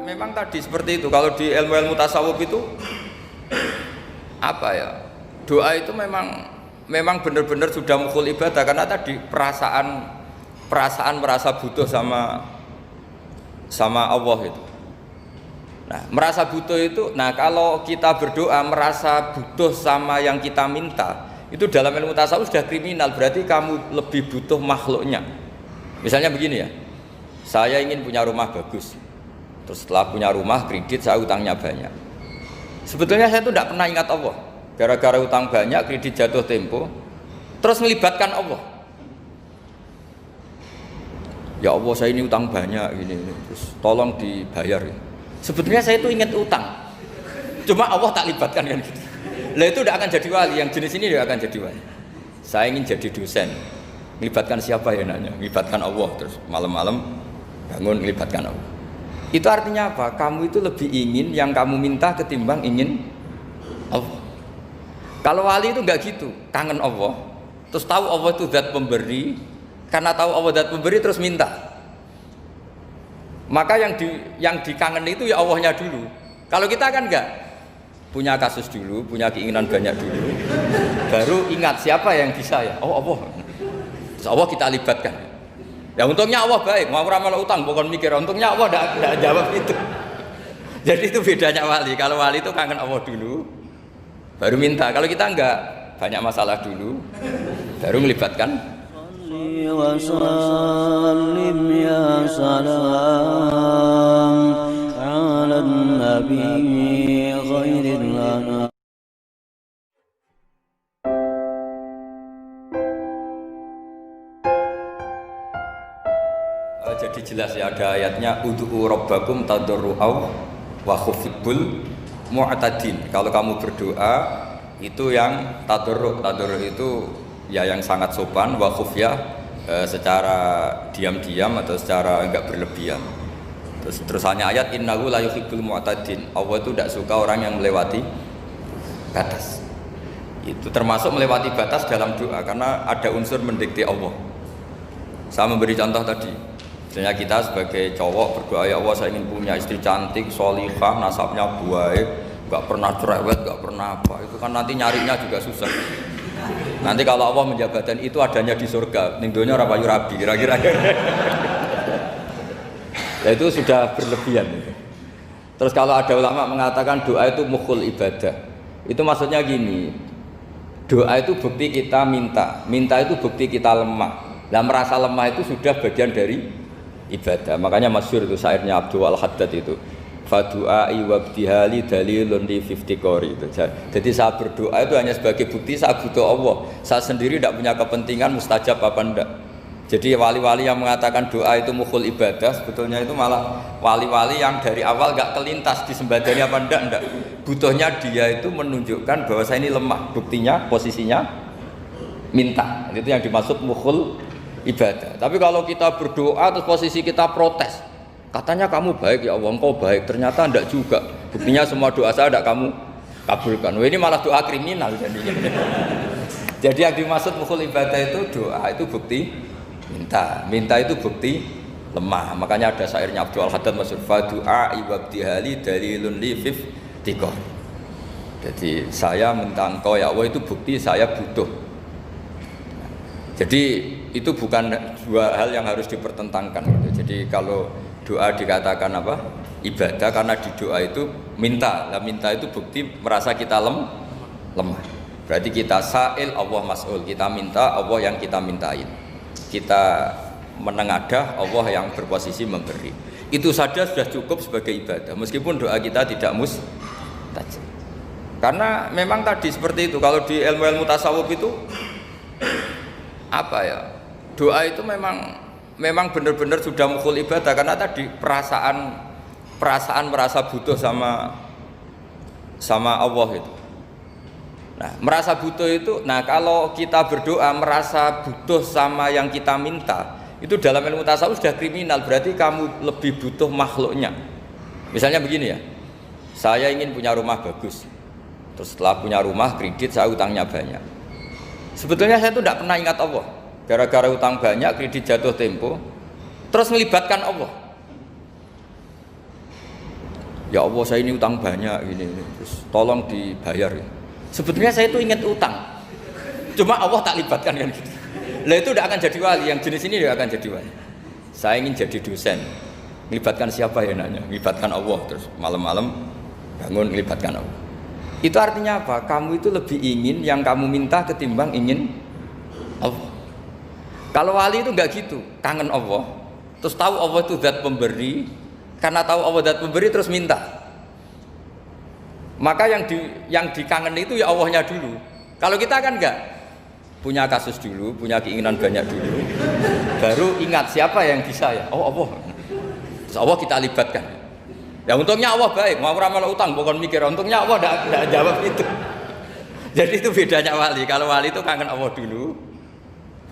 memang tadi seperti itu. Kalau di ilmu-ilmu tasawuf itu apa ya? Doa itu memang benar-benar sudah mukhul ibadah karena tadi perasaan merasa butuh sama Allah itu. Nah, merasa butuh itu, nah kalau kita berdoa merasa butuh sama yang kita minta, itu dalam ilmu tasawuf sudah kriminal, berarti kamu lebih butuh makhluknya. Misalnya begini ya, saya ingin punya rumah bagus, terus setelah punya rumah kredit saya utangnya banyak. Sebetulnya saya itu tidak pernah ingat Allah, gara-gara utang banyak kredit jatuh tempo, terus melibatkan Allah. Ya Allah saya ini utang banyak ini, terus tolong dibayar. Sebetulnya saya itu ingat utang, cuma Allah tak libatkan kan gitu. Lah itu tidak akan jadi wali, yang jenis ini tidak akan jadi wali. Saya ingin jadi dosen, melibatkan siapa ya nanya? Melibatkan Allah, terus malam-malam bangun melibatkan Allah. Itu artinya apa? Kamu itu lebih ingin yang kamu minta ketimbang ingin Allah. Kalau wali itu enggak gitu, kangen Allah, terus tahu Allah itu zat pemberi, karena tahu Allah zat pemberi terus minta. Maka yang dikangen itu ya Allahnya dulu. Kalau kita kan enggak, punya kasus dulu, punya keinginan banyak dulu, baru ingat siapa yang bisa ya. Oh Allah. Terus Allah kita libatkan. Ya untungnya Allah baik, mau ramal utang bukan mikir. Untungnya Allah enggak jawab itu. Jadi itu bedanya wali. Kalau wali itu kangen Allah dulu, baru minta. Kalau kita enggak, banyak masalah dulu, baru melibatkan. وسلم يا سلام على النبي خير الأنام. Jadi jelas ya, ada ayatnya ud'u rabbakum tadarru'aw wa khufibul mu'tadin. Kalau kamu berdoa itu yang tadarru' itu ya yang sangat sopan, wa khufya secara diam-diam atau secara enggak berlebihan. Terus hanya ayat innahu la yuhibbul mu'tadin. Allah itu tidak suka orang yang melewati batas. Itu termasuk melewati batas dalam doa karena ada unsur mendikte Allah. Saya memberi contoh tadi. Misalnya kita sebagai cowok berdoa, ya Allah saya ingin punya istri cantik, sholihah, nasabnya baik, enggak pernah cerewet, enggak pernah apa. Itu kan nanti nyarinya juga susah. Nanti kalau Allah menjabatkan itu adanya di surga, ning donya ora payu rabi kira-kira. Nah, itu sudah berlebihan. Terus kalau ada ulama mengatakan doa itu mukhul ibadah, itu maksudnya gini, doa itu bukti kita minta itu bukti kita lemah. Nah merasa lemah itu sudah bagian dari ibadah. Makanya masyhur itu syairnya Abdul Al-Haddad itu, fadu'ai wabdihali dalilun li fiftikori itu. Jadi saya berdoa itu hanya sebagai bukti saya butuh Allah. Saya sendiri tidak punya kepentingan mustajab apa enggak. Jadi wali-wali yang mengatakan doa itu mukhul ibadah, sebetulnya itu malah wali-wali yang dari awal enggak kelintas disembadani apa enggak. Butuhnya dia itu menunjukkan bahwa saya ini lemah. Buktinya posisinya minta. Itu yang dimaksud mukhul ibadah. Tapi kalau kita berdoa terus posisi kita protes, katanya kamu baik ya Allah, engkau baik, ternyata enggak juga. Buktinya semua doa saya enggak kamu kabulkan. Wah, ini malah doa kriminal jadinya. Jadi yang dimaksud mukhul ibadah itu doa itu bukti minta itu bukti lemah. Makanya ada syairnya Abdul Al-Haddad masyhur, fadu'a ibadihali dalilun li fiftikor. Jadi saya minta engkau ya Allah itu bukti saya butuh. Jadi itu bukan dua hal yang harus dipertentangkan gitu. Jadi kalau doa dikatakan apa? Ibadah karena di doa itu minta. Lah minta itu bukti merasa kita lemah. Berarti kita sa'il Allah mas'ul. Kita minta Allah yang kita mintain. Kita menengadah Allah yang berposisi memberi. Itu saja sudah cukup sebagai ibadah. Meskipun doa kita tidak mustajab. Karena memang tadi seperti itu. Kalau di ilmu-ilmu tasawuf itu apa ya? Doa itu memang benar-benar sudah mukhul ibadah karena tadi perasaan merasa butuh sama Allah itu. Nah, merasa butuh itu, nah kalau kita berdoa merasa butuh sama yang kita minta, itu dalam ilmu tasawuf sudah kriminal, berarti kamu lebih butuh makhluknya. Misalnya begini ya, saya ingin punya rumah bagus, terus setelah punya rumah kredit saya utangnya banyak. Sebetulnya saya itu tidak pernah ingat Allah, gara-gara utang banyak kredit jatuh tempo, terus melibatkan Allah. Ya Allah saya ini utang banyak ini. Terus tolong dibayar. Sebetulnya saya itu ingat utang. Cuma Allah tak libatkan kan gitu. Lah itu tidak akan jadi wali, yang jenis ini tidak akan jadi wali. Saya ingin jadi dosen. Melibatkan siapa ya nanya? Melibatkan Allah terus malam-malam bangun melibatkan Allah. Itu artinya apa? Kamu itu lebih ingin yang kamu minta ketimbang ingin Allah. Kalau wali itu enggak gitu, kangen Allah. Terus tahu Allah itu zat pemberi, karena tahu Allah zat pemberi terus minta. Maka yang dikangen itu ya Allahnya dulu. Kalau kita kan enggak, punya kasus dulu, punya keinginan banyak dulu, baru ingat siapa yang bisa ya. Oh Allah. Terus Allah kita libatkan. Ya untungnya Allah baik, mau ramal utang bukan mikir. Untungnya Allah enggak jawab itu. Jadi itu bedanya wali. Kalau wali itu kangen Allah dulu,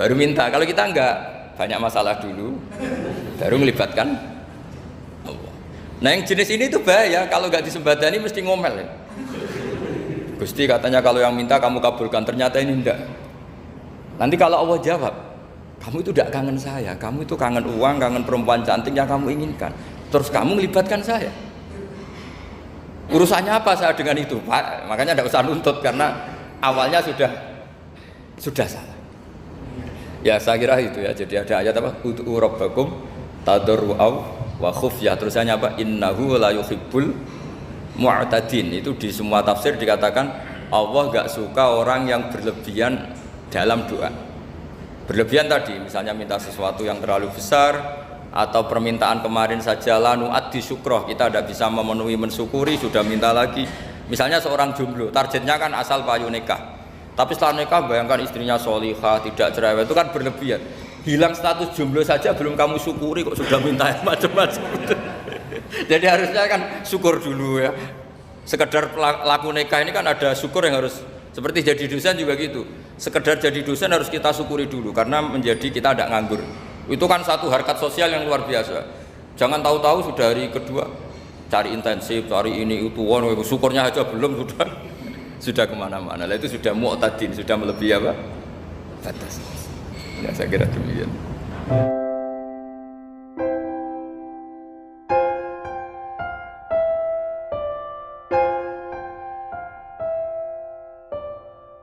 baru minta. Kalau kita enggak, banyak masalah dulu, baru melibatkan Allah. Nah yang jenis ini itu bahaya. Kalau enggak disembadani mesti ngomel ya. Gusti katanya kalau yang minta kamu kabulkan, ternyata ini enggak. Nanti kalau Allah jawab, kamu itu tidak kangen saya, kamu itu kangen uang, kangen perempuan cantik yang kamu inginkan. Terus kamu melibatkan saya. Urusannya apa saya dengan itu, Pak? Makanya tidak usah nuntut karena awalnya sudah salah. Ya saya kira itu ya. Jadi ada ayat apa? Ud'u rabbakum tadarru'aw wa khufyah. Terusannya apa? Innahu la yuhibbul mu'tadin. Itu di semua tafsir dikatakan Allah enggak suka orang yang berlebihan dalam doa. Berlebihan tadi misalnya minta sesuatu yang terlalu besar, atau permintaan kemarin saja lanu addi syukroh, kita tidak bisa memenuhi mensyukuri sudah minta lagi. Misalnya seorang jomblo, targetnya kan asal payu nikah, tapi setelah nikah bayangkan istrinya solihah, tidak cerewet, itu kan berlebihan. Hilang status jomblo saja belum kamu syukuri kok sudah minta macam-macam. Jadi harusnya kan syukur dulu ya. Sekedar laku nikah ini kan ada syukur yang harus, seperti jadi dosen juga gitu. Sekedar jadi dosen harus kita syukuri dulu karena menjadi kita tidak nganggur. Itu kan satu harkat sosial yang luar biasa. Jangan tahu-tahu sudah hari kedua cari intensif, cari ini itu, syukurnya aja belum sudah kemana-mana. Lah itu sudah mu'tadin, sudah melebihi apa? Batas. Ya saya kira demikian.